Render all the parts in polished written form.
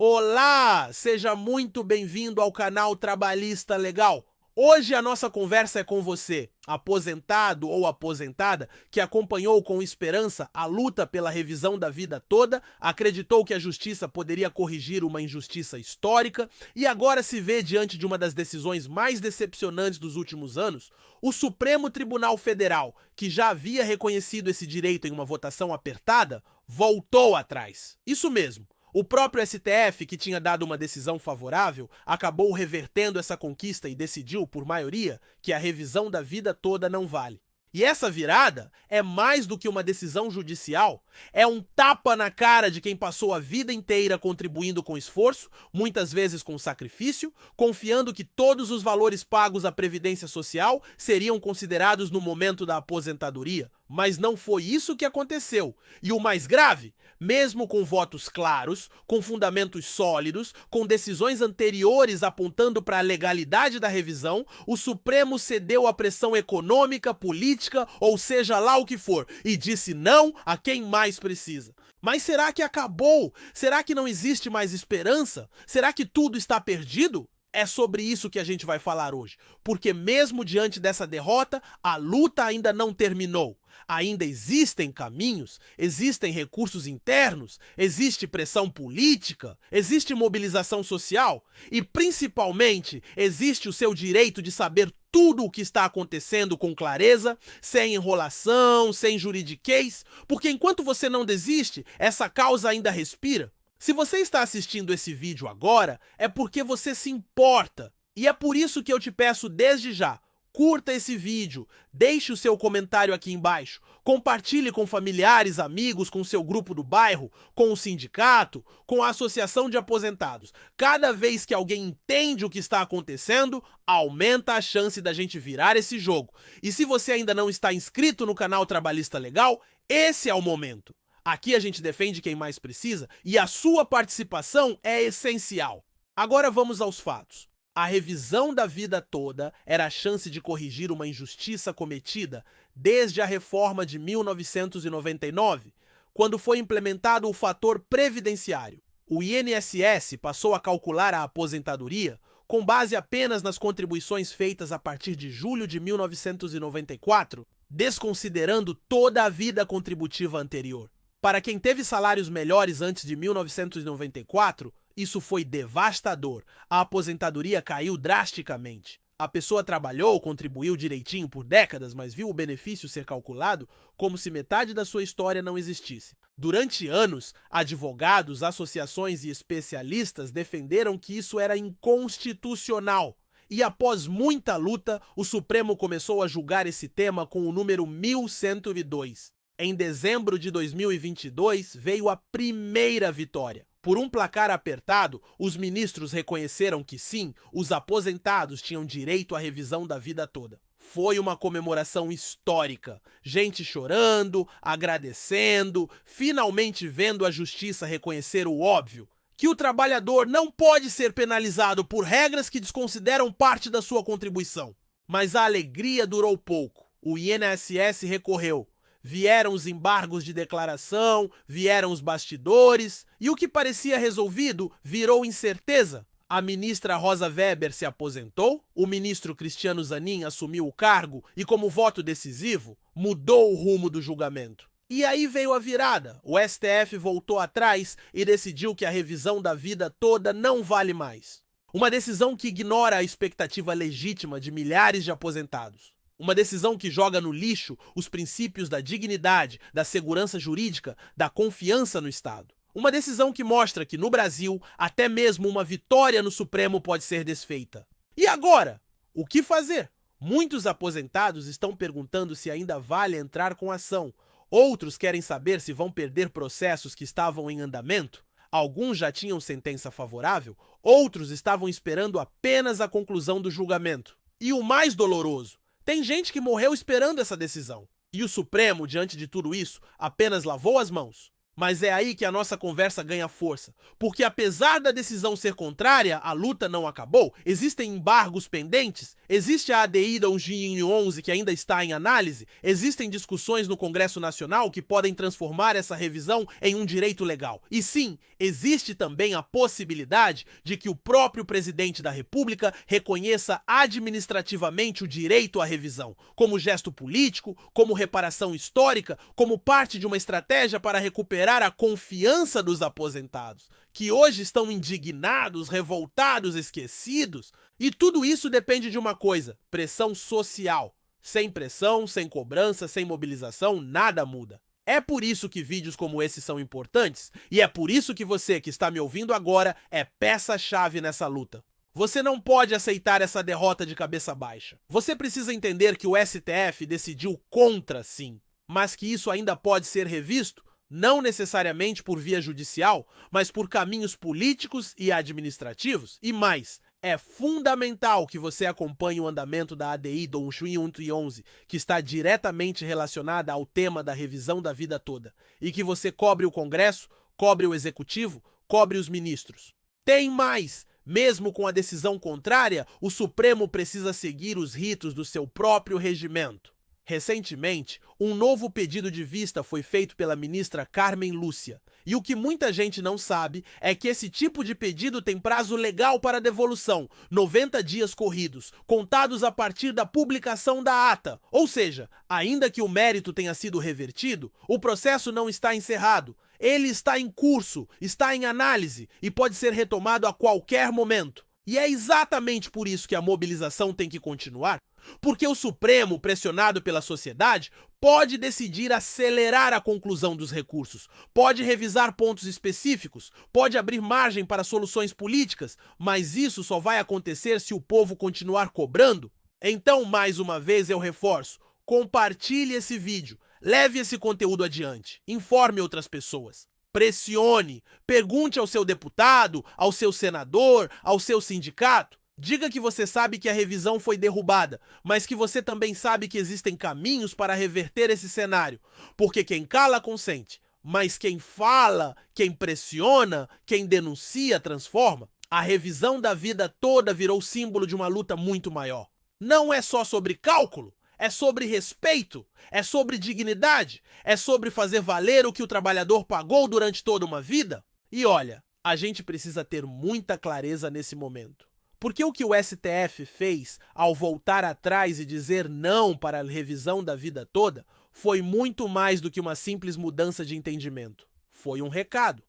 Olá! Seja muito bem-vindo ao canal Trabalhista Legal. Hoje a nossa conversa é com você, aposentado ou aposentada, que acompanhou com esperança a luta pela revisão da vida toda, acreditou que a justiça poderia corrigir uma injustiça histórica e agora se vê diante de uma das decisões mais decepcionantes dos últimos anos. O Supremo Tribunal Federal, que já havia reconhecido esse direito em uma votação apertada, voltou atrás. Isso mesmo. O próprio STF, que tinha dado uma decisão favorável, acabou revertendo essa conquista e decidiu, por maioria, que a revisão da vida toda não vale. E essa virada é mais do que uma decisão judicial, é um tapa na cara de quem passou a vida inteira contribuindo com esforço, muitas vezes com sacrifício, confiando que todos os valores pagos à Previdência Social seriam considerados no momento da aposentadoria. Mas não foi isso que aconteceu. E o mais grave, mesmo com votos claros, com fundamentos sólidos, com decisões anteriores apontando para a legalidade da revisão, o Supremo cedeu à pressão econômica, política, ou seja lá o que for, e disse não a quem mais precisa. Mas será que acabou? Será que não existe mais esperança? Será que tudo está perdido? É sobre isso que a gente vai falar hoje, porque mesmo diante dessa derrota, a luta ainda não terminou. Ainda existem caminhos, existem recursos internos, existe pressão política, existe mobilização social e, principalmente, existe o seu direito de saber tudo o que está acontecendo com clareza, sem enrolação, sem juridiquês, porque enquanto você não desiste, essa causa ainda respira. Se você está assistindo esse vídeo agora, é porque você se importa. E é por isso que eu te peço desde já, curta esse vídeo, deixe o seu comentário aqui embaixo, compartilhe com familiares, amigos, com seu grupo do bairro, com o sindicato, com a associação de aposentados. Cada vez que alguém entende o que está acontecendo, aumenta a chance da gente virar esse jogo. E se você ainda não está inscrito no canal Trabalhista Legal, esse é o momento. Aqui a gente defende quem mais precisa e a sua participação é essencial. Agora vamos aos fatos. A revisão da vida toda era a chance de corrigir uma injustiça cometida desde a reforma de 1999, quando foi implementado o fator previdenciário. O INSS passou a calcular a aposentadoria com base apenas nas contribuições feitas a partir de julho de 1994, desconsiderando toda a vida contributiva anterior. Para quem teve salários melhores antes de 1994, isso foi devastador. A aposentadoria caiu drasticamente. A pessoa trabalhou, contribuiu direitinho por décadas, mas viu o benefício ser calculado como se metade da sua história não existisse. Durante anos, advogados, associações e especialistas defenderam que isso era inconstitucional. E após muita luta, o Supremo começou a julgar esse tema com o número 1102. Em dezembro de 2022, veio a primeira vitória. Por um placar apertado, os ministros reconheceram que sim, os aposentados tinham direito à revisão da vida toda. Foi uma comemoração histórica. Gente chorando, agradecendo, finalmente vendo a justiça reconhecer o óbvio, que o trabalhador não pode ser penalizado por regras que desconsideram parte da sua contribuição. Mas a alegria durou pouco. O INSS recorreu. Vieram os embargos de declaração, vieram os bastidores, e o que parecia resolvido virou incerteza. A ministra Rosa Weber se aposentou, o ministro Cristiano Zanin assumiu o cargo e, como voto decisivo, mudou o rumo do julgamento. E aí veio a virada. O STF voltou atrás e decidiu que a revisão da vida toda não vale mais. Uma decisão que ignora a expectativa legítima de milhares de aposentados. Uma decisão que joga no lixo os princípios da dignidade, da segurança jurídica, da confiança no Estado. Uma decisão que mostra que, no Brasil, até mesmo uma vitória no Supremo pode ser desfeita. E agora? O que fazer? Muitos aposentados estão perguntando se ainda vale entrar com ação. Outros querem saber se vão perder processos que estavam em andamento. Alguns já tinham sentença favorável, outros estavam esperando apenas a conclusão do julgamento. E o mais doloroso, tem gente que morreu esperando essa decisão. E o Supremo, diante de tudo isso, apenas lavou as mãos. Mas é aí que a nossa conversa ganha força, porque apesar da decisão ser contrária, a luta não acabou, existem embargos pendentes, existe a ADI da 11 que ainda está em análise, existem discussões no Congresso Nacional que podem transformar essa revisão em um direito legal. E sim, existe também a possibilidade de que o próprio presidente da República reconheça administrativamente o direito à revisão, como gesto político, como reparação histórica, como parte de uma estratégia para recuperar a confiança dos aposentados, que hoje estão indignados, revoltados, esquecidos. E tudo isso depende de uma coisa: pressão social. Sem pressão, sem cobrança, sem mobilização, nada muda. É por isso que vídeos como esse são importantes, e é por isso que você que está me ouvindo agora é peça-chave nessa luta. Você não pode aceitar essa derrota de cabeça baixa. Você precisa entender que o STF decidiu contra, sim, mas que isso ainda pode ser revisto, não necessariamente por via judicial, mas por caminhos políticos e administrativos. E mais, é fundamental que você acompanhe o andamento da ADI do 11, que está diretamente relacionada ao tema da revisão da vida toda, e que você cobre o Congresso, cobre o Executivo, cobre os ministros. Tem mais! Mesmo com a decisão contrária, o Supremo precisa seguir os ritos do seu próprio regimento. Recentemente, um novo pedido de vista foi feito pela ministra Carmen Lúcia. E o que muita gente não sabe é que esse tipo de pedido tem prazo legal para devolução, 90 dias corridos, contados a partir da publicação da ata. Ou seja, ainda que o mérito tenha sido revertido, o processo não está encerrado. Ele está em curso, está em análise e pode ser retomado a qualquer momento. E é exatamente por isso que a mobilização tem que continuar, porque o Supremo, pressionado pela sociedade, pode decidir acelerar a conclusão dos recursos, pode revisar pontos específicos, pode abrir margem para soluções políticas, mas isso só vai acontecer se o povo continuar cobrando. Então, mais uma vez eu reforço, compartilhe esse vídeo, leve esse conteúdo adiante, informe outras pessoas. Pressione, pergunte ao seu deputado, ao seu senador, ao seu sindicato. Diga que você sabe que a revisão foi derrubada, mas que você também sabe que existem caminhos para reverter esse cenário. Porque quem cala consente, mas quem fala, quem pressiona, quem denuncia transforma. A revisão da vida toda virou símbolo de uma luta muito maior. Não é só sobre cálculo. É sobre respeito, é sobre dignidade, é sobre fazer valer o que o trabalhador pagou durante toda uma vida. E olha, a gente precisa ter muita clareza nesse momento. Porque o que o STF fez ao voltar atrás e dizer não para a revisão da vida toda foi muito mais do que uma simples mudança de entendimento. Foi um recado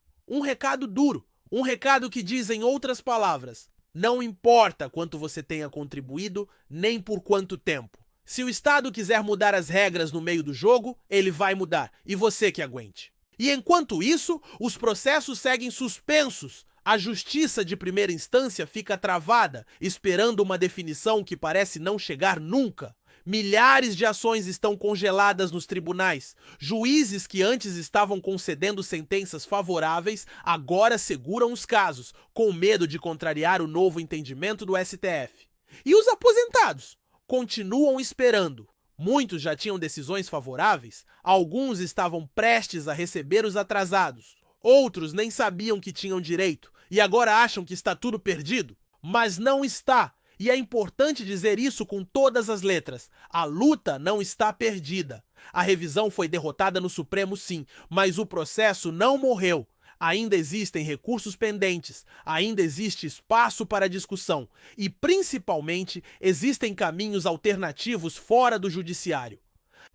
duro, um recado que diz, em outras palavras, não importa quanto você tenha contribuído, nem por quanto tempo. Se o Estado quiser mudar as regras no meio do jogo, ele vai mudar, e você que aguente. E enquanto isso, os processos seguem suspensos. A justiça de primeira instância fica travada, esperando uma definição que parece não chegar nunca. Milhares de ações estão congeladas nos tribunais. Juízes que antes estavam concedendo sentenças favoráveis, agora seguram os casos, com medo de contrariar o novo entendimento do STF. E os aposentados? Continuam esperando. Muitos já tinham decisões favoráveis, alguns estavam prestes a receber os atrasados, outros nem sabiam que tinham direito e agora acham que está tudo perdido. Mas não está, e é importante dizer isso com todas as letras. A luta não está perdida. A revisão foi derrotada no Supremo, sim, mas o processo não morreu. Ainda existem recursos pendentes, ainda existe espaço para discussão e, principalmente, existem caminhos alternativos fora do judiciário.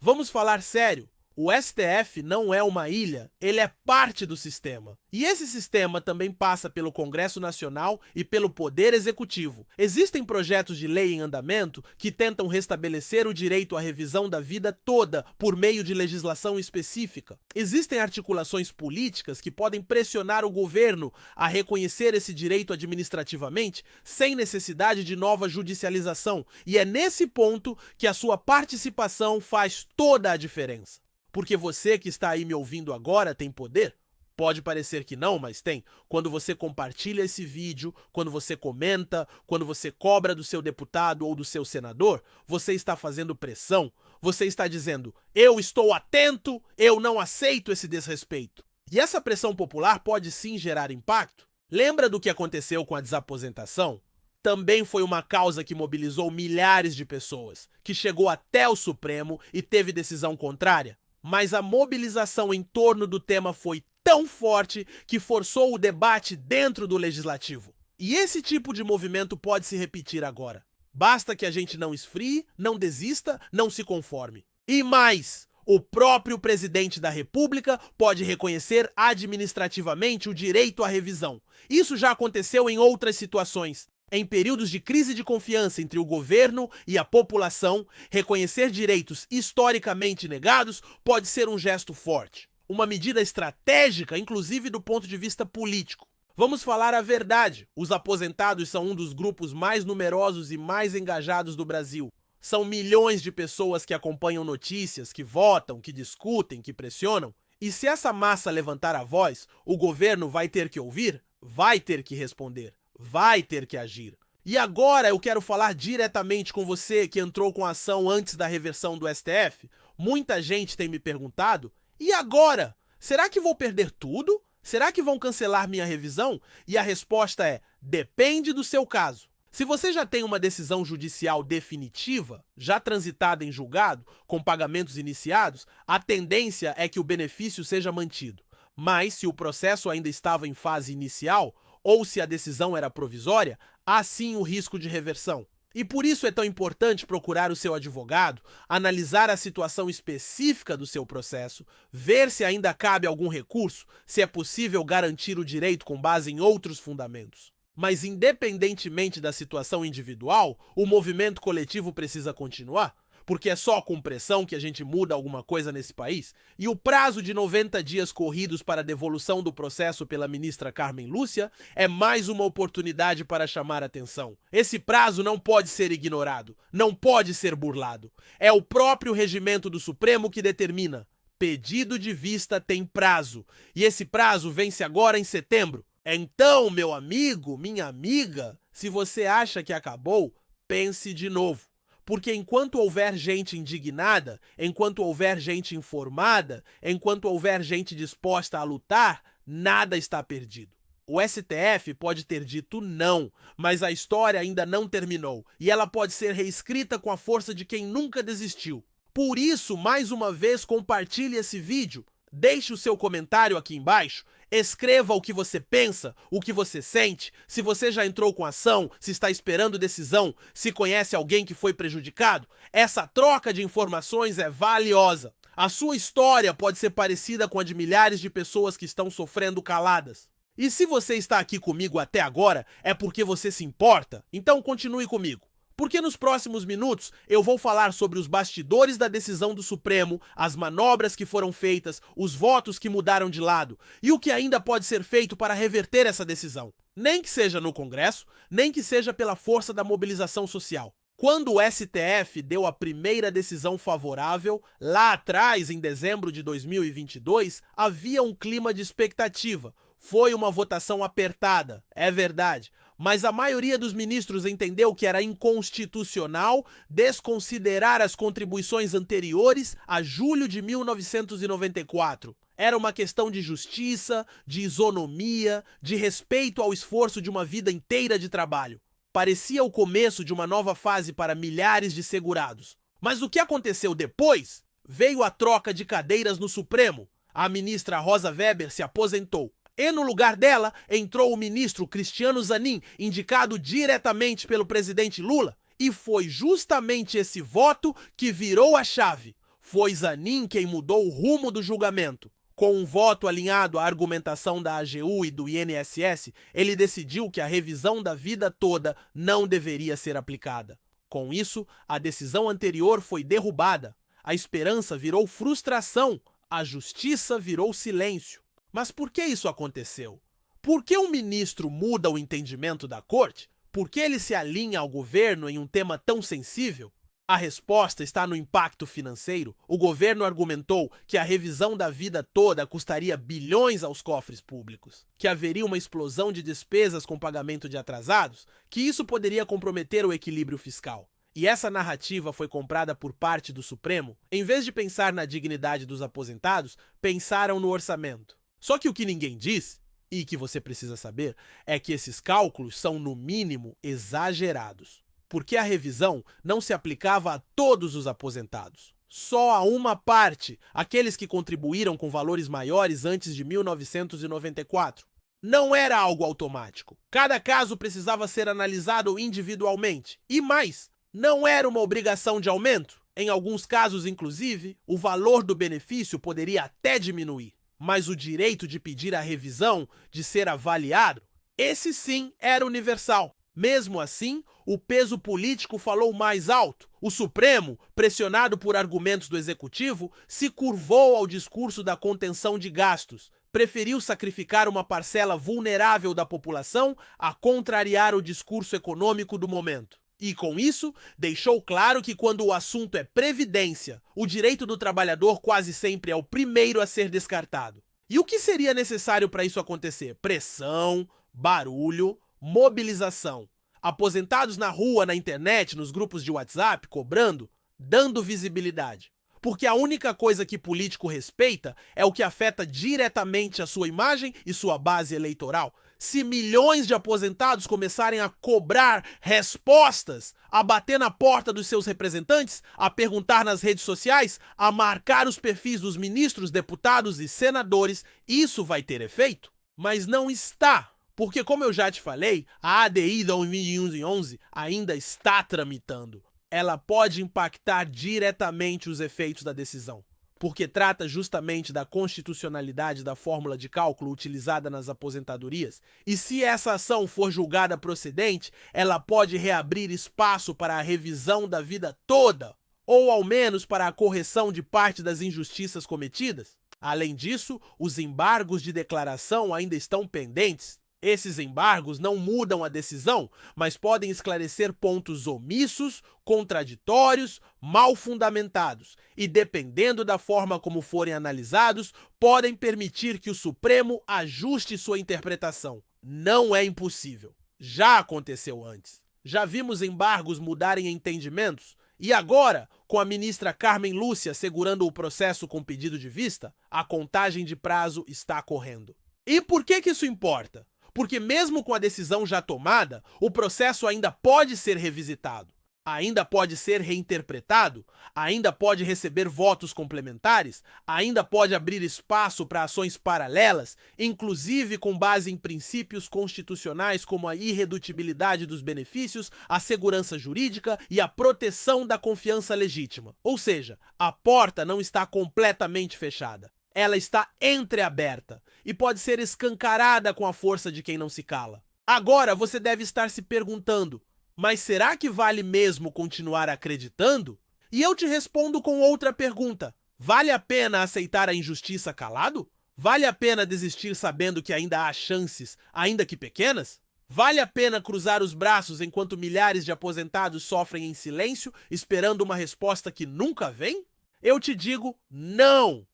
Vamos falar sério. O STF não é uma ilha, ele é parte do sistema. E esse sistema também passa pelo Congresso Nacional e pelo Poder Executivo. Existem projetos de lei em andamento que tentam restabelecer o direito à revisão da vida toda por meio de legislação específica. Existem articulações políticas que podem pressionar o governo a reconhecer esse direito administrativamente sem necessidade de nova judicialização. E é nesse ponto que a sua participação faz toda a diferença. Porque você que está aí me ouvindo agora tem poder? Pode parecer que não, mas tem. Quando você compartilha esse vídeo, quando você comenta, quando você cobra do seu deputado ou do seu senador, você está fazendo pressão. Você está dizendo, eu estou atento, eu não aceito esse desrespeito. E essa pressão popular pode sim gerar impacto. Lembra do que aconteceu com a desaposentação? Também foi uma causa que mobilizou milhares de pessoas, que chegou até o Supremo e teve decisão contrária. Mas a mobilização em torno do tema foi tão forte que forçou o debate dentro do legislativo. E esse tipo de movimento pode se repetir agora. Basta que a gente não esfrie, não desista, não se conforme. E mais, o próprio presidente da República pode reconhecer administrativamente o direito à revisão. Isso já aconteceu em outras situações. Em períodos de crise de confiança entre o governo e a população, reconhecer direitos historicamente negados pode ser um gesto forte. Uma medida estratégica, inclusive do ponto de vista político. Vamos falar a verdade. Os aposentados são um dos grupos mais numerosos e mais engajados do Brasil. São milhões de pessoas que acompanham notícias, que votam, que discutem, que pressionam. E se essa massa levantar a voz, o governo vai ter que ouvir, vai ter que responder, vai ter que agir. E agora eu quero falar diretamente com você que entrou com a ação antes da reversão do STF. Muita gente tem me perguntado, e agora? Será que vou perder tudo? Será que vão cancelar minha revisão? E a resposta é: depende do seu caso. Se você já tem uma decisão judicial definitiva, já transitada em julgado, com pagamentos iniciados, a tendência é que o benefício seja mantido. Mas se o processo ainda estava em fase inicial, ou se a decisão era provisória, há sim o risco de reversão. E por isso é tão importante procurar o seu advogado, analisar a situação específica do seu processo, ver se ainda cabe algum recurso, se é possível garantir o direito com base em outros fundamentos. Mas independentemente da situação individual, o movimento coletivo precisa continuar, porque é só com pressão que a gente muda alguma coisa nesse país. E o prazo de 90 dias corridos para a devolução do processo pela ministra Carmen Lúcia é mais uma oportunidade para chamar atenção. Esse prazo não pode ser ignorado, não pode ser burlado. É o próprio regimento do Supremo que determina: pedido de vista tem prazo, e esse prazo vence agora em setembro. Então, meu amigo, minha amiga, se você acha que acabou, pense de novo. Porque enquanto houver gente indignada, enquanto houver gente informada, enquanto houver gente disposta a lutar, nada está perdido. O STF pode ter dito não, mas a história ainda não terminou e ela pode ser reescrita com a força de quem nunca desistiu. Por isso, mais uma vez, compartilhe esse vídeo, deixe o seu comentário aqui embaixo, escreva o que você pensa, o que você sente, se você já entrou com ação, se está esperando decisão, se conhece alguém que foi prejudicado. Essa troca de informações é valiosa. A sua história pode ser parecida com a de milhares de pessoas que estão sofrendo caladas. E se você está aqui comigo até agora, é porque você se importa? Então continue comigo. Porque nos próximos minutos eu vou falar sobre os bastidores da decisão do Supremo, as manobras que foram feitas, os votos que mudaram de lado e o que ainda pode ser feito para reverter essa decisão. Nem que seja no Congresso, nem que seja pela força da mobilização social. Quando o STF deu a primeira decisão favorável, lá atrás, em dezembro de 2022, havia um clima de expectativa. Foi uma votação apertada, é verdade. Mas a maioria dos ministros entendeu que era inconstitucional desconsiderar as contribuições anteriores a julho de 1994. Era uma questão de justiça, de isonomia, de respeito ao esforço de uma vida inteira de trabalho. Parecia o começo de uma nova fase para milhares de segurados. Mas o que aconteceu depois? Veio a troca de cadeiras no Supremo. A ministra Rosa Weber se aposentou. E no lugar dela entrou o ministro Cristiano Zanin, indicado diretamente pelo presidente Lula. E foi justamente esse voto que virou a chave. Foi Zanin quem mudou o rumo do julgamento. Com um voto alinhado à argumentação da AGU e do INSS, ele decidiu que a revisão da vida toda não deveria ser aplicada. Com isso, a decisão anterior foi derrubada. A esperança virou frustração. A justiça virou silêncio. Mas por que isso aconteceu? Por que um ministro muda o entendimento da corte? Por que ele se alinha ao governo em um tema tão sensível? A resposta está no impacto financeiro. O governo argumentou que a revisão da vida toda custaria bilhões aos cofres públicos, que haveria uma explosão de despesas com pagamento de atrasados, que isso poderia comprometer o equilíbrio fiscal. E essa narrativa foi comprada por parte do Supremo. Em vez de pensar na dignidade dos aposentados, pensaram no orçamento. Só que o que ninguém diz, e que você precisa saber, é que esses cálculos são, no mínimo, exagerados. Porque a revisão não se aplicava a todos os aposentados. Só a uma parte, aqueles que contribuíram com valores maiores antes de 1994. Não era algo automático. Cada caso precisava ser analisado individualmente. E mais, não era uma obrigação de aumento. Em alguns casos, inclusive, o valor do benefício poderia até diminuir. Mas o direito de pedir a revisão, de ser avaliado, esse sim era universal. Mesmo assim, o peso político falou mais alto. O Supremo, pressionado por argumentos do Executivo, se curvou ao discurso da contenção de gastos. Preferiu sacrificar uma parcela vulnerável da população a contrariar o discurso econômico do momento. E, com isso, deixou claro que quando o assunto é previdência, o direito do trabalhador quase sempre é o primeiro a ser descartado. E o que seria necessário para isso acontecer? Pressão, barulho, mobilização. Aposentados na rua, na internet, nos grupos de WhatsApp, cobrando, dando visibilidade. Porque a única coisa que político respeita é o que afeta diretamente a sua imagem e sua base eleitoral. Se milhões de aposentados começarem a cobrar respostas, a bater na porta dos seus representantes, a perguntar nas redes sociais, a marcar os perfis dos ministros, deputados e senadores, isso vai ter efeito? Mas não está. Porque, como eu já te falei, a ADI da 1111 ainda está tramitando. Ela pode impactar diretamente os efeitos da decisão, porque trata justamente da constitucionalidade da fórmula de cálculo utilizada nas aposentadorias. E se essa ação for julgada procedente, ela pode reabrir espaço para a revisão da vida toda, ou ao menos para a correção de parte das injustiças cometidas. Além disso, os embargos de declaração ainda estão pendentes. Esses embargos não mudam a decisão, mas podem esclarecer pontos omissos, contraditórios, mal fundamentados e, dependendo da forma como forem analisados, podem permitir que o Supremo ajuste sua interpretação. Não é impossível. Já aconteceu antes. Já vimos embargos mudarem entendimentos e agora, com a ministra Carmen Lúcia segurando o processo com pedido de vista, a contagem de prazo está correndo. E por que isso importa? Porque mesmo com a decisão já tomada, o processo ainda pode ser revisitado, ainda pode ser reinterpretado, ainda pode receber votos complementares, ainda pode abrir espaço para ações paralelas, inclusive com base em princípios constitucionais como a irredutibilidade dos benefícios, a segurança jurídica e a proteção da confiança legítima. Ou seja, a porta não está completamente fechada. Ela está entreaberta e pode ser escancarada com a força de quem não se cala. Agora você deve estar se perguntando, mas será que vale mesmo continuar acreditando? E eu te respondo com outra pergunta. Vale a pena aceitar a injustiça calado? Vale a pena desistir sabendo que ainda há chances, ainda que pequenas? Vale a pena cruzar os braços enquanto milhares de aposentados sofrem em silêncio, esperando uma resposta que nunca vem? Eu te digo, não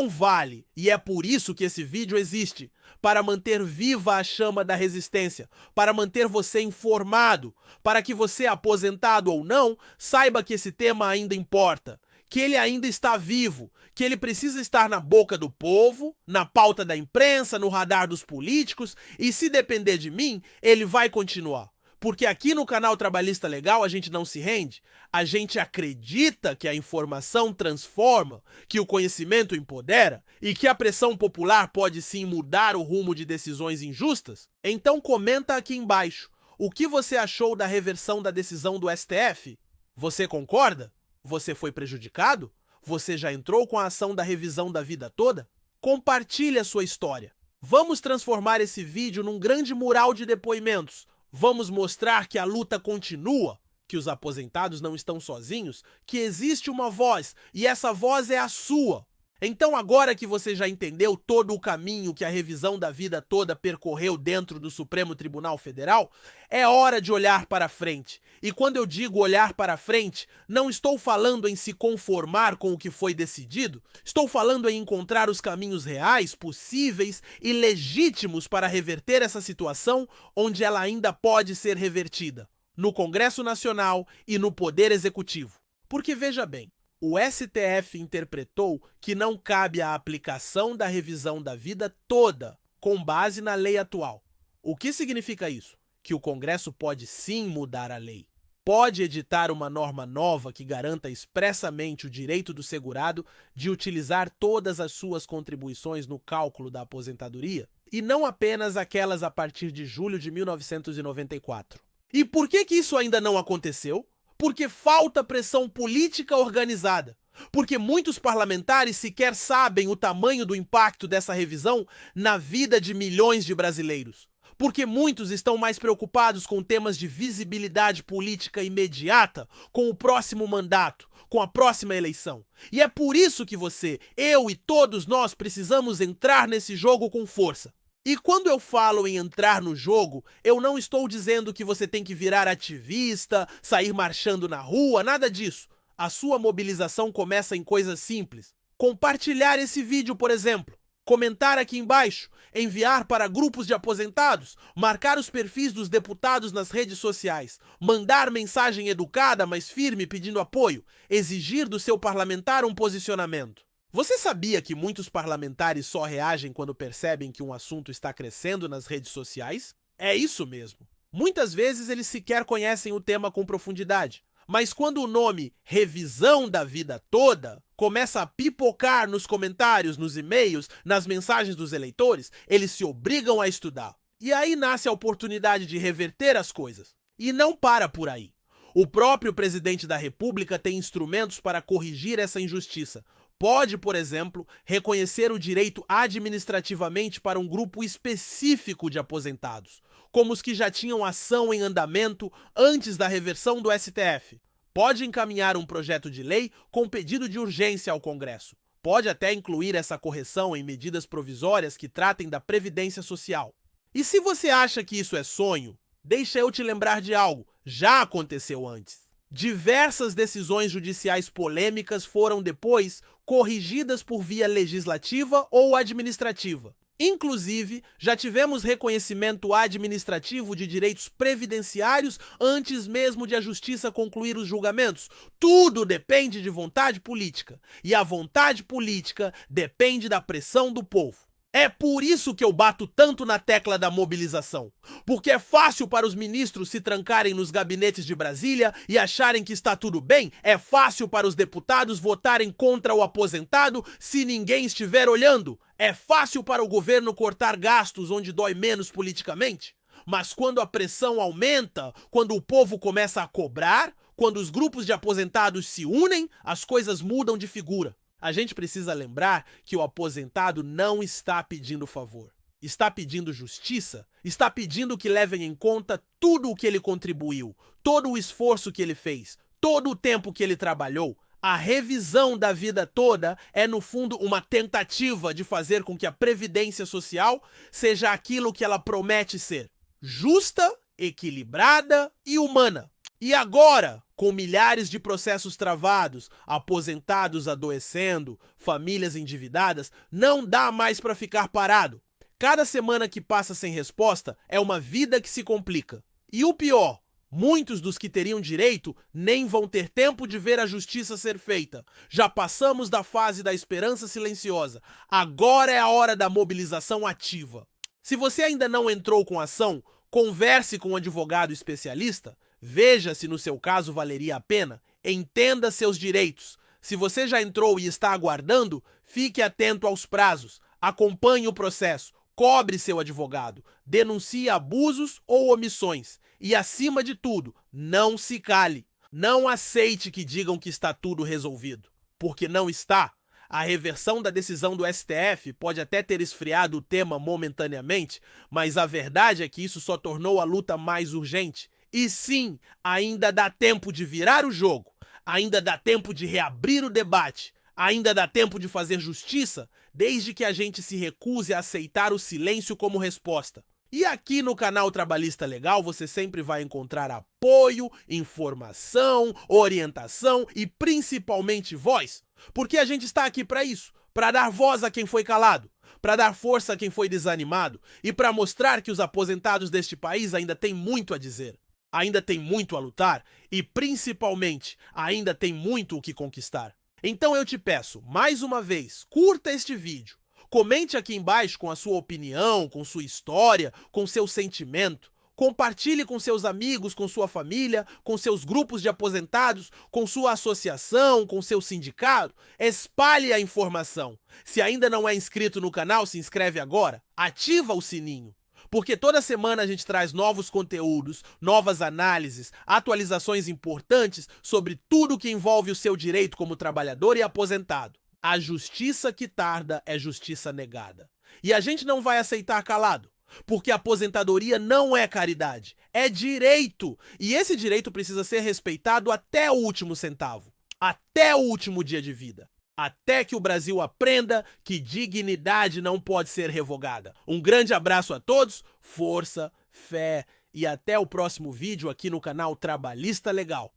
vale. E é por isso que esse vídeo existe, para manter viva a chama da resistência, para manter você informado, para que você, aposentado ou não, saiba que esse tema ainda importa, que ele ainda está vivo, que ele precisa estar na boca do povo, na pauta da imprensa, no radar dos políticos, e se depender de mim, ele vai continuar. Porque aqui no canal Trabalhista Legal a gente não se rende, a gente acredita que a informação transforma, que o conhecimento empodera e que a pressão popular pode sim mudar o rumo de decisões injustas. Então comenta aqui embaixo, o que você achou da reversão da decisão do STF? Você concorda? Você foi prejudicado? Você já entrou com a ação da revisão da vida toda? Compartilhe a sua história. Vamos transformar esse vídeo num grande mural de depoimentos. Vamos mostrar que a luta continua, que os aposentados não estão sozinhos, que existe uma voz, e essa voz é a sua. Então agora que você já entendeu todo o caminho que a revisão da vida toda percorreu dentro do Supremo Tribunal Federal, é hora de olhar para frente. E quando eu digo olhar para frente, não estou falando em se conformar com o que foi decidido, estou falando em encontrar os caminhos reais, possíveis e legítimos para reverter essa situação onde ela ainda pode ser revertida, no Congresso Nacional e no Poder Executivo. Porque veja bem, O STF interpretou que não cabe a aplicação da revisão da vida toda com base na lei atual. O que significa isso? Que o Congresso pode sim mudar a lei. Pode editar uma norma nova que garanta expressamente o direito do segurado de utilizar todas as suas contribuições no cálculo da aposentadoria, e não apenas aquelas a partir de julho de 1994. E por que isso ainda não aconteceu? Porque falta pressão política organizada. Porque muitos parlamentares sequer sabem o tamanho do impacto dessa revisão na vida de milhões de brasileiros. Porque muitos estão mais preocupados com temas de visibilidade política imediata, com o próximo mandato, com a próxima eleição. E é por isso que você, eu e todos nós precisamos entrar nesse jogo com força. E quando eu falo em entrar no jogo, eu não estou dizendo que você tem que virar ativista, sair marchando na rua, nada disso. A sua mobilização começa em coisas simples. Compartilhar esse vídeo, por exemplo. Comentar aqui embaixo, enviar para grupos de aposentados, marcar os perfis dos deputados nas redes sociais, mandar mensagem educada, mas firme pedindo apoio, exigir do seu parlamentar um posicionamento. Você sabia que muitos parlamentares só reagem quando percebem que um assunto está crescendo nas redes sociais? É isso mesmo. Muitas vezes eles sequer conhecem o tema com profundidade. Mas quando o nome revisão da vida toda começa a pipocar nos comentários, nos e-mails, nas mensagens dos eleitores, eles se obrigam a estudar. E aí nasce a oportunidade de reverter as coisas. E não para por aí. O próprio presidente da República tem instrumentos para corrigir essa injustiça. Pode, por exemplo, reconhecer o direito administrativamente para um grupo específico de aposentados, como os que já tinham ação em andamento antes da reversão do STF. Pode encaminhar um projeto de lei com pedido de urgência ao Congresso. Pode até incluir essa correção em medidas provisórias que tratem da Previdência Social. E se você acha que isso é sonho, deixa eu te lembrar de algo, já aconteceu antes. Diversas decisões judiciais polêmicas foram depois corrigidas por via legislativa ou administrativa. Inclusive, já tivemos reconhecimento administrativo de direitos previdenciários antes mesmo de a justiça concluir os julgamentos. Tudo depende de vontade política. E a vontade política depende da pressão do povo. É por isso que eu bato tanto na tecla da mobilização. Porque é fácil para os ministros se trancarem nos gabinetes de Brasília e acharem que está tudo bem. É fácil para os deputados votarem contra o aposentado se ninguém estiver olhando. É fácil para o governo cortar gastos onde dói menos politicamente. Mas quando a pressão aumenta, quando o povo começa a cobrar, quando os grupos de aposentados se unem, as coisas mudam de figura. A gente precisa lembrar que o aposentado não está pedindo favor. Está pedindo justiça, está pedindo que levem em conta tudo o que ele contribuiu, todo o esforço que ele fez, todo o tempo que ele trabalhou. A revisão da vida toda é, no fundo, uma tentativa de fazer com que a Previdência Social seja aquilo que ela promete ser: justa, equilibrada e humana. E agora, com milhares de processos travados, aposentados adoecendo, famílias endividadas, não dá mais para ficar parado. Cada semana que passa sem resposta é uma vida que se complica. E o pior, muitos dos que teriam direito nem vão ter tempo de ver a justiça ser feita. Já passamos da fase da esperança silenciosa. Agora é a hora da mobilização ativa. Se você ainda não entrou com ação, converse com um advogado especialista. Veja se no seu caso valeria a pena, entenda seus direitos. Se você já entrou e está aguardando, fique atento aos prazos, acompanhe o processo, cobre seu advogado, denuncie abusos ou omissões e, acima de tudo, não se cale. Não aceite que digam que está tudo resolvido, porque não está. A reversão da decisão do STF pode até ter esfriado o tema momentaneamente, mas a verdade é que isso só tornou a luta mais urgente. E sim, ainda dá tempo de virar o jogo, ainda dá tempo de reabrir o debate, ainda dá tempo de fazer justiça, desde que a gente se recuse a aceitar o silêncio como resposta. E aqui no canal Trabalhista Legal você sempre vai encontrar apoio, informação, orientação e principalmente voz, porque a gente está aqui para isso, para dar voz a quem foi calado, para dar força a quem foi desanimado e para mostrar que os aposentados deste país ainda têm muito a dizer. Ainda tem muito a lutar e, principalmente, ainda tem muito o que conquistar. Então eu te peço, mais uma vez, curta este vídeo. Comente aqui embaixo com a sua opinião, com sua história, com seu sentimento. Compartilhe com seus amigos, com sua família, com seus grupos de aposentados, com sua associação, com seu sindicato. Espalhe a informação. Se ainda não é inscrito no canal, se inscreve agora. Ativa o sininho. Porque toda semana a gente traz novos conteúdos, novas análises, atualizações importantes sobre tudo que envolve o seu direito como trabalhador e aposentado. A justiça que tarda é justiça negada. E a gente não vai aceitar calado. Porque a aposentadoria não é caridade, é direito. E esse direito precisa ser respeitado até o último centavo, até o último dia de vida. Até que o Brasil aprenda que dignidade não pode ser revogada. Um grande abraço a todos, força, fé e até o próximo vídeo aqui no canal Trabalhista Legal.